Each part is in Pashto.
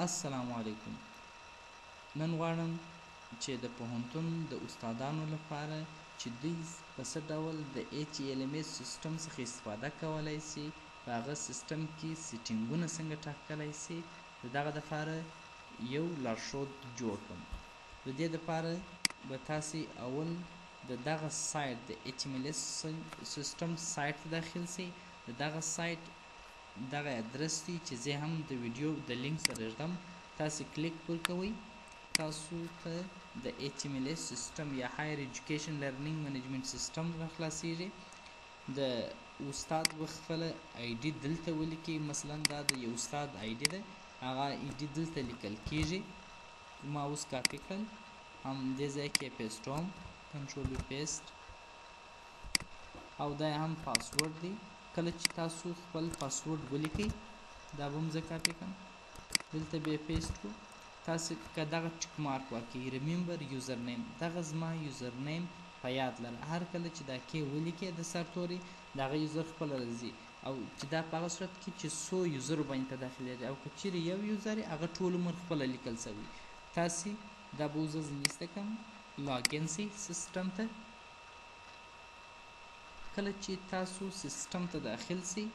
السلام علیکم. نن غواړم چې د پوهنتون د استادانو لپاره چې دوی په څه ډول د HLMS سیستم څخه استفاده کولی سي، په هغه سیستم کې سیټینګونه څنګه ټاکلی سي، د دغه دپاره یو لارښود جوړ کړم. د دې دپاره به تاسې اول د دغه سایټ د HLMS سیستم سایټ ته داخل سئ. د دغه سایټ دغه ادرس دی چې زه هم د ویډیو د لینک سره ږدم. تاسې کلیک ورکوئ. تاسو ته د HMLS سیستم یا هایر ایجوکیشن لرنینګ منیجمنت سیستم راخلاصیږي. د استاد به خپله آی ډي دلته ولیکئ. مثلا دا د یو استاد آی ډي ده، هغه آی ډي دلته لیکل کیږي. ما اوس کاپي کړل، هم دې ځای کې پیسټوم، کنټرول پیسټ، او دا هم پاسورډ دی. کله چې تاسو خپل پاسورډ ولیکئ، دا به هم زه کاپي کړم، دلته به یې پیسټ کړو. تاسو که دغه ټیک مارک ورکړئ، ریممبر یوزر نیم، دغه زما یوزر نیم په یاد لره. هر کله چې دا کې ولیکئ د سرتوري، د هغه یوزر خپله راځي، او چې دا په هغه صورت کې چې څو یوزرو باندې ته داخلېږي، او که چیرې یو یوزر یې هغه ټول عمر خپله لیکل سوي. تاسې دا به اوس زه لیسته کړم، لاګین سئ سیسټم ته. کله چې تاسو سیسټم ته داخل سئ،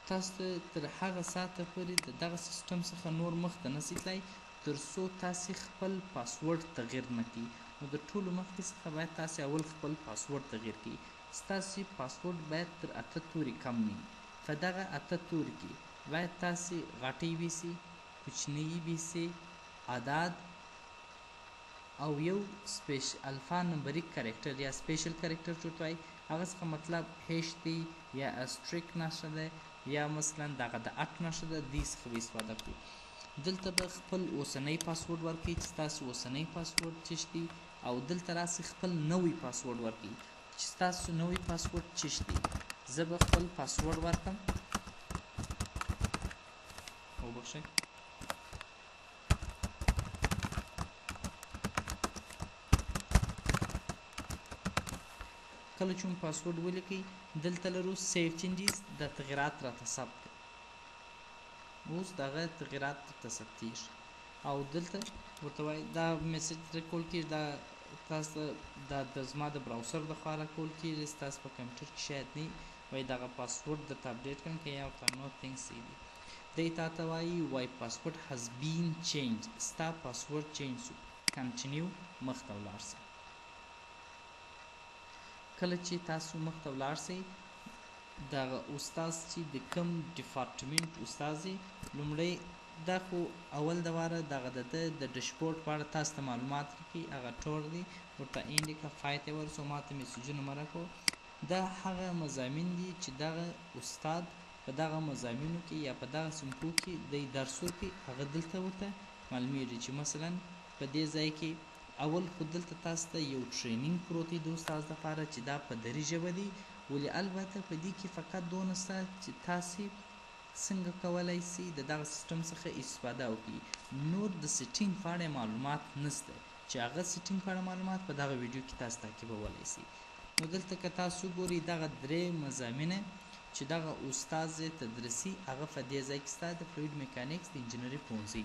تاسو ته تر هغه ساعته پورې د دغه سیسټم څخه نور مخته نسئ تللی تر څو تاسې خپل پاسورډ تغیر نه کړئ. نو د ټولو مخکې څخه باید تاسې اول خپل پاسورډ تغیر کړئ. ستاسې پاسورډ باید تر 8 توري کم نه وي. په دغه 8 توري کې باید تاسې غټۍ ویسئ، کوچنۍ ویسئ، عدد او یو الفا نمبریک کرکټر یا سپیشل کرکټر چې ورته وایي، هغه څخه مطلب هیش دی یا استریک نښه ده یا مثلا دغه د 8 نښه ده، دې څخه به استفاده کړو. دلته به خپل اوسنی پاسورډ ورکړئ چې ستاسو اوسنی پاسورډ چش دی، او دلته راسئ خپل نوی پاسورډ ورکړئ چې ستاسو نوی پاسورډ چش دی. زه به خپل پاسورډ ورکړم، وبخښئ. کله چې مو پاسورډ ولیکئ، دلته لرو سیو چینجز، د تغیرات راته ثبت کړئ. اوس دغه تغیرات درته ثبتېږي، او دلته ورته وایي دا میسج راکول کېږي، دا تاسو ته د زما د براوسر د خوا راکول کېږي، ستاسو په کمپیوټر کې شاید نه وي. وایي دغه پاسورډ درته اپډیټ کړم که یا ورته نو تھینکس ویلي. دی تاته وایي وایي پاسورډ هز بین چینج، ستا پاسورډ چینج شو، کنټینیو مخته ولاړ سه. کله چې تاسو مخته ولاړ سئ، دغه استاد چې د کوم ډپارټمنټ استاد دی، لومړی دا خو اول د واره دغه د ډیشبورډ په اړه تاسو ته معلومات راکوي، هغه ټول دی، ورته اینډ فایل ته ورسو، ما ته میسجونه مه راکوه. دا هغه مضامین دي چې دغه استاد په دغه مضامینو کې یا په دغه صنفو کې دی درس ورکوي، هغه دلته ورته معلومیږي. چې مثلا په دې ځای کې اول خو دلته تاسو ته یو ټرینینګ پروت دی د استاد لپاره چې دا په دري ژبه دی، ولې البته په دې کې فقط دونه شته چې تاسې څنګه کولی سئ د دغه سیسټم څخه استفاده وکړئ. نور د سیټینګ په اړه معلومات نشته چې هغه سیټینګ په اړه معلومات په دغه ویډیو کې تاسو تعقیبولی سئ. نو دلته که تاسو ګورئ دغه درې مضامینه چې دغه استاد یې تدریسي، هغه په دې ځای کې ستا د فلوید میکانیکس د انجینري پوهنځي.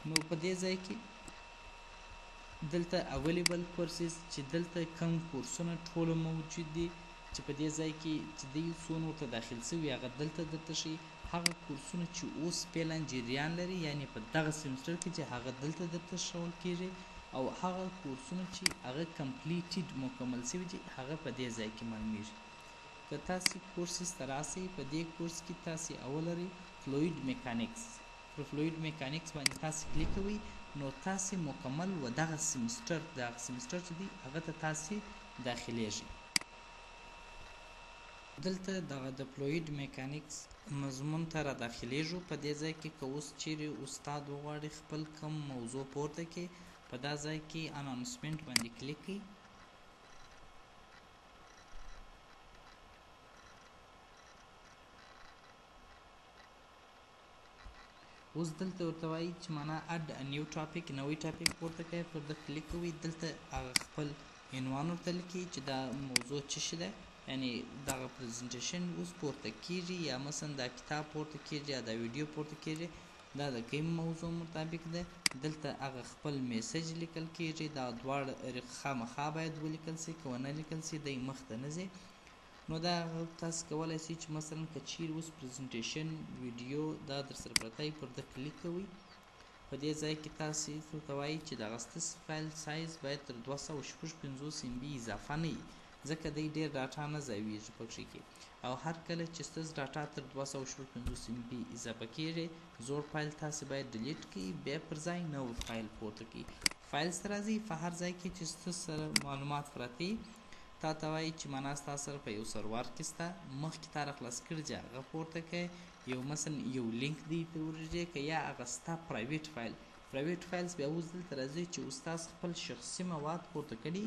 نو په دې ځای کې دلته اویلیبل کورسز چې دلته کم کورسونه ټول موجود دي چې په دې ځای کې چې دوی څونه ورته داخل سوي، هغه دلته درته ښیي. هغه کورسونه چې اوس فعلا جریان لري، یعنې په دغه سیمسټر کې چې هغه دلته درته ښول کیږي، او هغه کورسونه چې هغه کمپلیټډ مکمل سوي دي، هغه په دې ځای کې معلومیږي. که تاسې کورسز ته راسئ، په دې کورس کې تاسې اول لرئ فلوید میکانیکس. پر فلوید میکانیکس باندې تاسې کلیک کوئ، نو تاسې مکمل و دغه سیمسټر چې دی هغه ته تاسې داخلیږئ. دلته دغه د فلوید میکانیکس مضمون ته را داخلیږو. په دې ځای کې که اوس چیرې استاد وغواړي خپل کم موضوع پورته کړي، په دا ځای کې اناونسمنټ باندې کلیک کړئ. اوس دلته ورته وایي چې معنا اډ نیو ټاپک، نوی ټاپک پورته کوي، پر ده کلیک کوئ. دلته هغه خپل عنوان ورته لیکئ چې دا موضوع څه شی ده، یعنی دغه پریزنټیشن اوس پورته کیږي، یا مثلا دا کتاب پورته کیږي، یا دا ویډیو پورته کیږي. دا د کوم موضوع مطابق ده. دلته هغه خپل میسج لیکل کیږي، دا دواړه خامخا باید ولیکل سي، که ونه لیکل سي دی مخ ته نه ځي. نو دا تاسو کولی سئ چې مثلا که چیرې اوس پریزنټیشن ویډیو دا در سره پرتی پر ده کلیک کوئ، په دې ځای کې تاسې ورته وایي چې دغه ستاسو فایل سایز باید تر 256 MB اضافه نه وي، ځکه دی ډېر ډاټا نه ځایویږي پکښې کې. او هر کله چې ستاسو ډاټا تر 256 MB اضافه کېږي، زوړ فایل تاسې باید ډیلیټ کړئ، بیا پر ځای نو فایل پورته کړئ. فایل سره راځئ، په هر ځای کې چې ستاسو سره معلومات پراته تا ته وایي چې معنا ستا سره په یو سرور کې سته، مخکې تا راخلاص کړي چې هغه پورته کړئ، یو مثلا یو لینک دی ته ورږدې که یا هغه ستا پرایویټ فایلز بیا اوس دلته راځي چې استاد خپل شخصي مواد پورته کړي،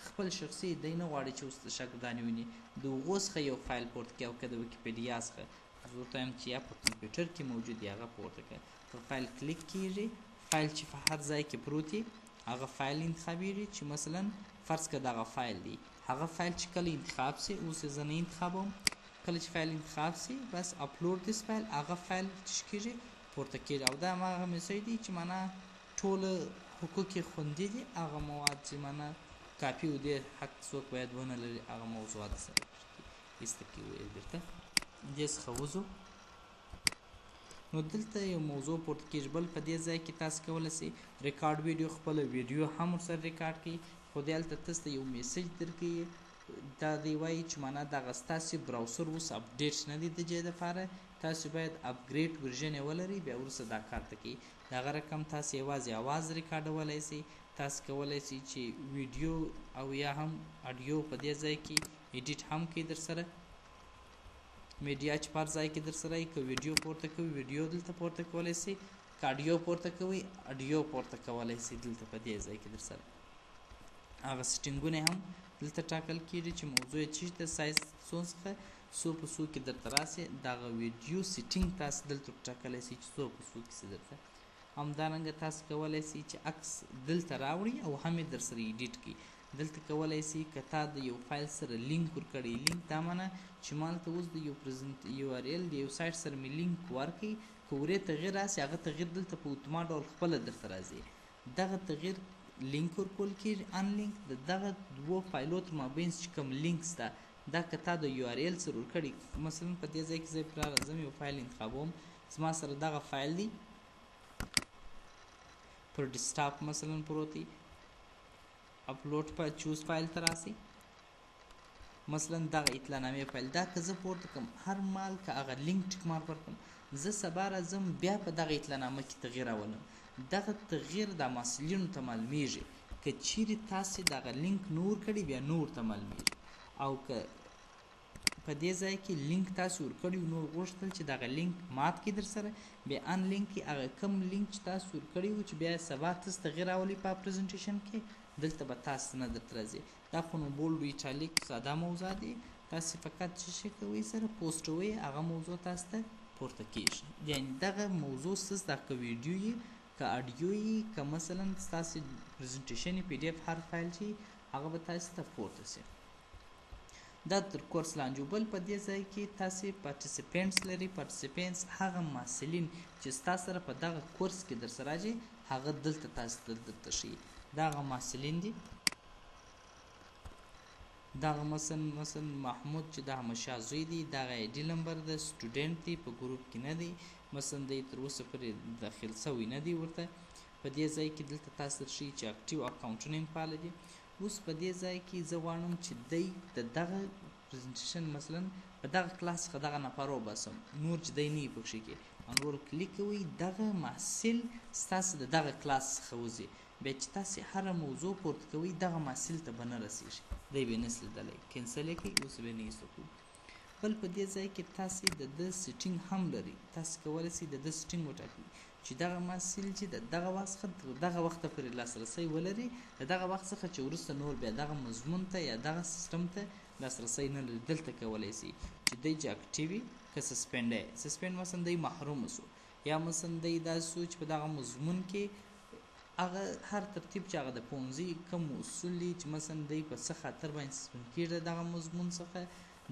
خپل شخصي دی نه غواړي چې اوس شاګردان ویني، د هغو څخه یو فایل پورته کړي، او که د ویکیپیډیا څخه زه ورته وایم چې یا په کمپیوټر کې موجود دی هغه پورته کړي. پر فایل کلیک کېږي، فایل چې په هر ځای کې پروت وي هغه فایل انتخابېږي، چې مثلا فرض کړه دغه فایل دی، هغه فایل چې کله انتخاب سي، اوس یې زه نه انتخابوم، کله چې فایل انتخاب سي بس اپلود دیس فایل، هغه فایل چې کېږي پورته کېږي. او دا هماغه میسج دی چې معنا ټول حقوق یې خوندي دي، هغه مواد چې معنا کاپي و دې حق څوک باید ونه لري، هغه موضوعات سره ایسته کېږي. بیرته دې څخه وځو، نو دلته یو موضوع پورته کېږي. بل په دې ځای کې تاسو کولی سئ ریکارډ ویډیو، خپله ویډیو هم ورسره ریکارډ کړئ، خو دې هلته تاسو ته یو میسج درکوي، دا دی وایي چې معنا دغه ستاسې براوسر اوس اپډیټ نه دی د دې دپاره، تاسو باید اپګریډ ورژن یې ولرئ، بیا وروسته دا کار ته کوي. د هغه رقم تاسو یوازې اواز ریکارډولی سئ، تاسو کولی سئ چې ویډیو او یا هم اډیو په دې ځای کې ایډیټ هم کوي در سره، میډیا چې په هر ځای کې در سره یي، که ویډیو پورته کوئ ویډیو دلته پورته کولی سئ، که اډیو پورته کوئ اډیو پورته کولی سئ دلته په دې ځای کې در سره. هغه سیټینګونه هم دلته ټاکل کېږي چې موضوع یې چی د سایز څو څخه څو په څو کې درته راسي، دغه ویډیو سیټینګ تاسو دلته ټاکلی سئ چې څو په څو کې سي درته. همدارنګه تاسو کولی سئ چې عکس دلته راوړئ او هم یې در سره ایډیټ کړئ. دلته کولی سئ که تا د یو فایل سره لینک ورکړی، لینک دا معنی چې مالته اوس د یو URL د یو سایټ سره مې لینک ورکړئ، که ورې تغیر راسي هغه تغیر دلته په اتومات ډول خپله درته راځي. دغه تغیر لینک ورکول کېږي، ان لینک د دغه دوو فایلو تر مابین چې کوم لینک شته، دا که تا د URL سره ورکړي، مثلا په دې ځای کې زه پرې راځم یو فایل انتخابوم، زما سره دغه فایل دی پر ډیسکټاپ مثلا پروت دی، اپلوډ په چوز فایل ته راسي، مثلا دغه اطلاعنامې فایل، دا که زه پورته کړم هر مال که هغه لینک ټیک مارک ورکړم، زه سبا راځم بیا په دغه اطلاعنامه کې تغیر راولم، دغه تغیر د محصلینو ته معلومیږي، که چیرې تاسې دغه لینک نه ورکړي بیا نه ورته معلومیږي. او که په دې ځای کې لینک تاسو ورکړي نو غوښتل چې دغه لینک مات کړي در سره، بیا ان لینک کې هغه کوم لینک چې تاسو ورکړي وو چې بیا سبا تاسو تغیر راولي په پریزنټیشن کې، دلته به تاسو نه درته راځي. دا خو نو بولډ ایټالیک ساده موضوع دی، تاسو فقط څه شی کوئ سره پوسټوئ، هغه موضوع تاسو ته پورته کېږي. یعنې دغه موضوع ستاسو دا که ویډیو یي که اډیو یي که مثلا ستاسو پریزنټیشن یې PDF هر فایل چې هغه به تاسو ته پورته سي. دا تر کورس لاندې. بل په دې ځای کې تاسو پارټیسپینټس لري، پارټیسپینټس هغه محصلین چې ستاسو سره په دغه کورس کې در سره راځي، هغه دلته تاسو ته درته ښیي. دا هغه محصلین دي، دغه مثلا محمود چې د احمدشاه زوی دی، دغه ID نمبر د سټوډنټ دی، په ګروپ کې نه دی، مثلا دی تر اوسه پورې داخل شوی نه دی ورته. په دې ځای کې دلته تاسو ته ښیي چې اکټیو اکاونټونه یې فعال دي. اوس په دې ځای کې زه غواړم چې دی د دغه پریزنټیشن مثلا په دغه کلاس څخه دغه نفر وباسم، نور چې دی نه وي پکښې کې، نور کلیک کوئ، دغه محصل ستاسو د دغه کلاس څخه وځي، بیا چې تاسې هره موضوع پورته کوئ دغه محصل ته به نه رسېږي، دی به یې نسي لیدلی، کینسل یې کړئ، اوس به یې نه ایسته کوو. بل په دې ځای کې تاسې د ده سیټینګ هم لرئ، تاسې کولی سئ د ده سیټینګ وټاکئ چې دغه محصل چې د دغه وخت څخه دغه وخته پورې لاسرسی ولري، د دغه وخت څخه چې وروسته نور بیا دغه مضمون ته یا دغه سیسټم ته لاسرسی نه لري. دلته کولی سئ چې دی چې اکټیو وي که سسپینډ یې، سسپینډ مثلا دی محروم سو، یا مثلا دی داسې سو چې په دغه مضمون کې هغه هر ترتیب چې هغه د ښوونځي کوم اصول دي چې مثلا دی په څه خاطر باندې سسپینډ کېږي دغه مضمون څخه،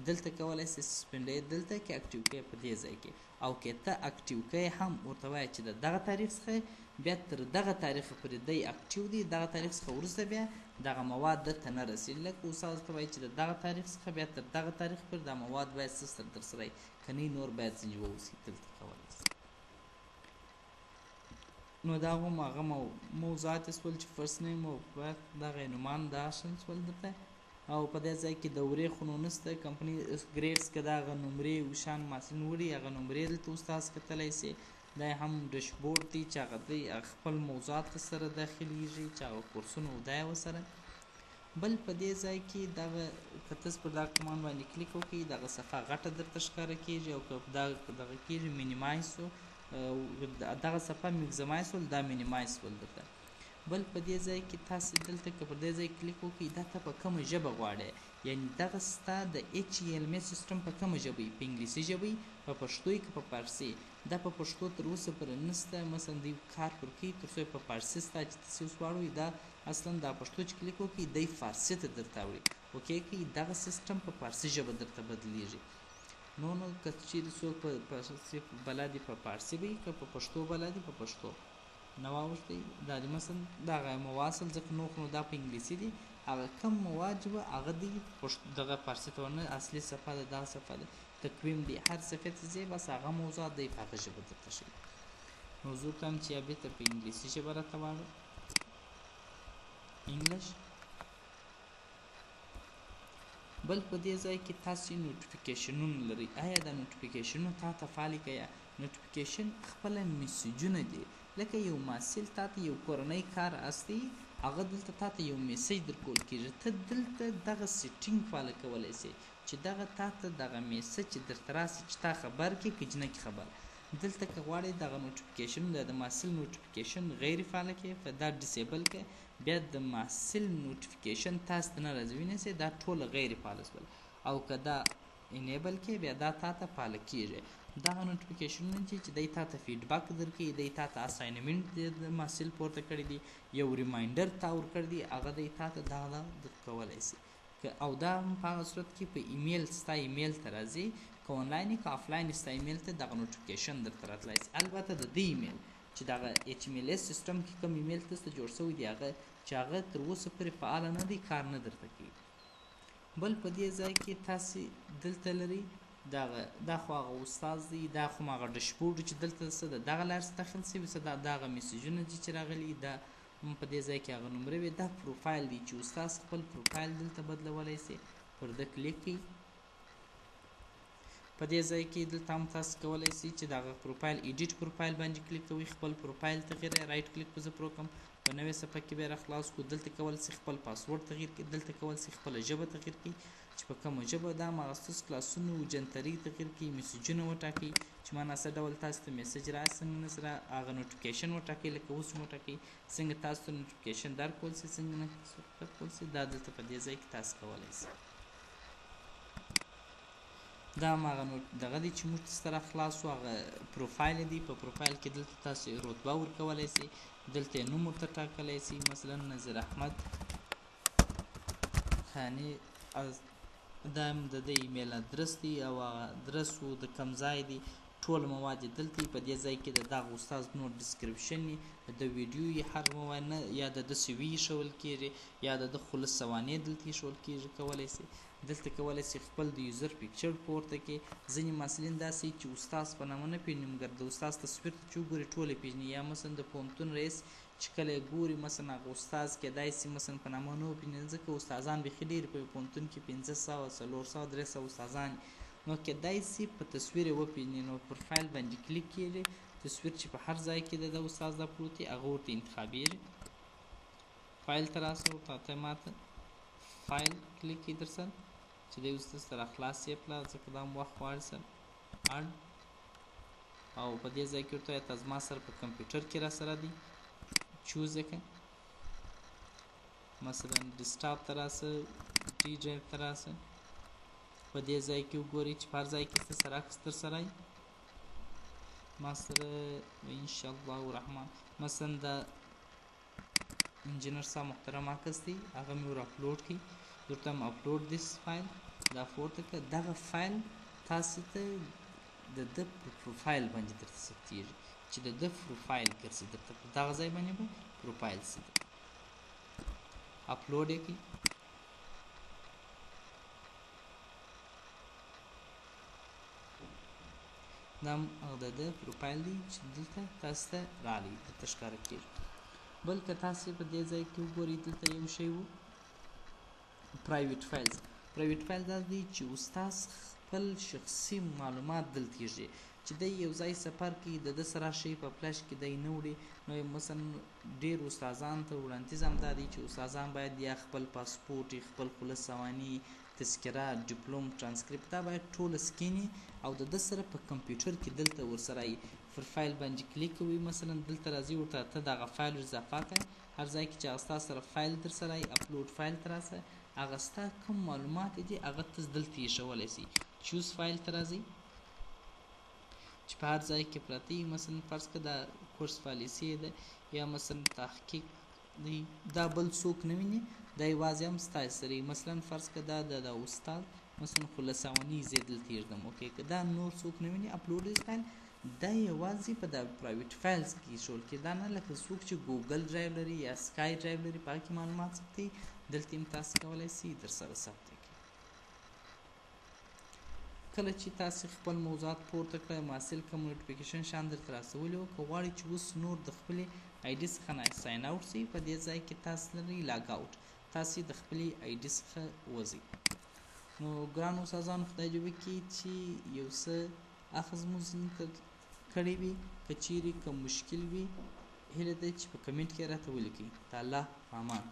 دلته کولای سي سسپینډ دلته کې اکټیو کې په دې ځای کې او کې ته اکټیو کې هم ورته وایي چې دغه تاریخ څخه بیا تر دغه تاریخ پورې دی اکټیو دی دغه تاریخ څخه وروسته بیا دغه مواد درته نه رسي لکه استاد ته وایي چې دغه تاریخ څخه بیا تر دغه تاریخ پورې دا مواد باید څه ترسره وي که نه نور باید ځینې واوسي دلته کولی سي نو دا هم هغه موضوعات سول چې فرست نیم او دغه عنوان دا شن سول درته او په دې ځای کې دورې خو نو نسته کمپني ګریډز که دا هغه نمرې وشان محصلین وړي هغه نمرې دلته استاد کتلی سي دا هم ډیشبورډ دی چې هغه دی خپل موضوعات سره داخلیږي چې هغه کورسونه و دا ورسره بل په دې ځای کې دغه که تاسو پر دغه کمان باندې کلیک وکړئ دغه صفحه غټه درته ښکاره کېږي او که دغه کېږي مینیمایز دغه صفحه میکزمایز ول دا مینیمایز ول درته بل په دې ځای کې تاسو دلته که پر دې ځای کلیک وکړئ دا ته په کومه ژبه غواړئ یعنی دغه ستا د HTML سیستم په کومه ژبه وي په انګلیسي ژبه وي په پښتو وي که په فارسي دا په پښتو تر اوسه پورې نسته مثلا دوی کار پر کوي تر څو په فارسي ستا چې تاسې اوس واړوئ دا اصلا دا پښتو چې کلیک وکړئ دی فارسي ته درته وړي اوکې کوي دغه سیستم په فارسي ژبه درته بدلیږي نو که چیرې څوک په فارسي بلد وي په فارسي به وي که په پښتو بلد وي په پښتو نه واوښتئ دا د مثلا دغه مواصل ځکه نو دا په انګلیسي دي هغه کم مواد چې به هغه دی دغه فارسي ته ورنه اصلي صفحه ده دغه صفحه ده تقویم دی هر صفحې ته ځې بس هغه موضوعات دی په هغه ژبه درته ښیي نو زه ورته وایم چې یا بېرته په انګلیسي ژبه راته واړه انګلیش بل په دې ځای کې تاسو نوټیفیکیشنونه لرئ آیا دا نوټیفیکیشنونه تا ته فعال که یا نوټیفیکیشن خپله میسیجونه دي لکه یو محصل تا ته یو کورنی کار استی هغه دلته تا ته یو میسیج درکول کېږي ته دلته دغه سیټینګ فعاله کولی سي چې دغه تا ته دغه میسیج چې درته راسي چې تا خبر کړي که جنکې خبر دلته که غواړئ دغه نوټیفیکیشن د محصل نوټیفیکیشن غیر فعاله کړئ دا ډیسیبل کړئ بیا د محصل نوټیفیکیشن تاسو ته نه راځي وینئ دا ټوله غیر فعاله شول او که دا انیبل کړئ بیا دا تا ته فعاله کېږي دغه نوټیفیکیشنونه چې دی تا ته فیډبک درکوي دی تا ته اساینمنټ د محصل پورته کړی دی یو ریمایندر تا ورکړی دی هغه دی تا ته دغه درکولی سي او دا هم په هغه صورت کې په ایمیل ستا ایمیل ته راځي که آنلاین که آفلاین ستا ایمیل ته دغه نوټیفیکیشن درته راتلی سي البته د دې ایمیل چې دغه HTML سیستم کې کوم ایمیل تاسو جوړ شوی دی هغه چې هغه تر اوسه پورې فعال نه دی کار نه درته کوي بل په دې ځای کې تاسو دلته لري دا خو هغه استاد دی دا خو هغه ډیشبورډ چې دلته څه ده دغه لار څه داخل شوي څه دغه میسیجونه دي چې راغلي دا په دې ځای کې هغه نمرې وي دا پروفایل دی چې استاد خپل پروفایل دلته بدلولی سي پر ده کلیک کړئ په دې ځای کې دلته هم تاسو کولی سئ چې دغه پروفایل ایډیټ پروفایل باندې کلیک کوئ خپل پروفایل تغیر رایټ کلیک په زه پرو کوم په نوې صفحه کې بیا راخلاص کړو دلته کولی سئ خپل پاسورډ تغیر کړئ دلته کولی سئ خپله ژبه تغیر کړئ چې په کومه ژبه دا مخصوص کلاسونو جنتري تغیر کړئ میسیجونه وټاکئ چې مناسب ډول تاسو ته میسیج راسي څنګه سره هغه نوټیفیکیشن وټاکئ لکه اوس وټاکئ څنګه تاسو ته نوټیفیکیشن درکول سي څنګه نه درکول سي دا دلته په دې ځای کې تاسو کولی سئ دا هغه دغه دی چې موږ سره خلاص شو هغه پروفایل دی په پروفایل کې دلته تاسو رتبه ورکولی سئ دلته نوم ورته ټاکلی سئ مثلا نظیر احمد خاني دا هم د ده ایمیل ادرس دی او هغه ادرس و د کوم ځای دی ټول مواد یې دلته په دې ځای کې د دغه استاد نور ډسکرپشن د ویډیو یې هر مواد نه یا د ده سوي ایښول کېږي یا د ده خلص سوانح دلته ایښول کېږي کولی سي دلته کولی سي خپل د یوزر پیکچر پورته کړي ځینې محصلین داسې چې استاد په نامه نه پېژني مګر د استاد تصویر ته چې وګوري ټول یې پېژني یا مثلا د پوهنتون رئیس چې کله یې ګوري مثلا هغه استاد کیدای سي مثلا په نامه نه وپېژني ځکه استادان بیخي ډېر په پوهنتون کې 500 400 300 استادان نو کیدای سي په تصویر یې وپېژني نو پروفایل باندې کلیک کېږي تصویر چې په هر ځای کې د استاد دا پروت وي هغه ورته انتخابېږي فایل ته راسه ورته ماته فایل کلیک کړئ در سره چې دی اوس سره خلاص یې کړه ځکه دا هم وخت غواړي سر اډ او په دې ځای کې ورته وایي ته زما سره په کمپیوټر کې را سره دی چوز یې کړه مثلا ډیسکټاپ ته راسه ډي ډرایو ته راسه په دې ځای کې وګورئ چې په هر ځای کې څه سره عکس در سره وي ما سره انشاءالله الرحمن مثلا د انجینر صاحب محترم عکس دی هغه مې ور اپلوډ کړي درته هم اپلوډ دیس فایل دا پورته کړه. دغه فایل تاسو ته د ده په پروفایل باندې درته ثبتېږي چې د ده پروفایل ګرځي درته په دغه ځای باندې به پروفایل سي. اپلوډ یې کړئ. دا د ده پروفایل دی چې دلته تاسو ته راغلی درته ښکاره کېږي. بل که تاسې په دې ځای کې وګورئ دلته یو شی و پرایویټ فایلز. پرایویټ فایل دا دی چې استاد خپل شخصي معلومات دلته ایږدي چې دی یو ځای سفر کوي د ده سره شی په فلش کې دی نه وړي. نو مثلا ډېر استادانو ته وړاندیز هم دا دی چې استادان باید یا خپل پاسپورټ خپل خلص سواني تذکره ډیپلوم ترانسکریپټ دا باید ټول سکیني او د ده سره په کمپیوټر کې دلته ورسره یي. پر فایل باندې کلیک کوئ مثلا دلته راځي ورته ته دغه فایل اضافه کړئ. هر ځای کې چې هغه ستا سره فایل در سره یي اپلوډ فایل ته راسه هغه ستا کوم معلومات دي هغه ته دلته ایښولی سي. چوز فایل ته راځئ چې په هر ځای کې پرته وي. مثلا فرض کړه دا کورس پالیسي ده یا مثلا تحقیق دی دا بل څوک نه ویني دا یوازې هم ستاسې سره وي. مثلا فرض کړه دا د استاد مثلا خلصواني زه دلته ایږدم اوکې که دا نور څوک نه ویني اپلوډ فایل دا یوازې په دا پرایویټ فایلز کې ایښول کېږي. دا نه لکه څوک چې ګوګل ډرایو لري یا سکای ډرایو لري په هغه کې معلومات ثبتوي دلته هم تاسو کولی سئ در سره ثبت کړئ. کله چې تاسې خپل موضوعات پورته کړئ محصل کوم نوټیفیکیشن شان درته رسولی وو که غواړئ چې اوس نور د خپلې آی ډي څخه نه ساین اوټ سئ په دې ځای کې تاسو لرئ لاګ اوټ. تاسې د خپلې آی ډي څخه وځئ. نو ګرانو استادانو خدای دې وکړي چې یو څه اخذ مو ځینې کړی وي. که چیرې که مشکل وي هیله ده چې په کمنټ کې راته ولیکئ. د الله په امان.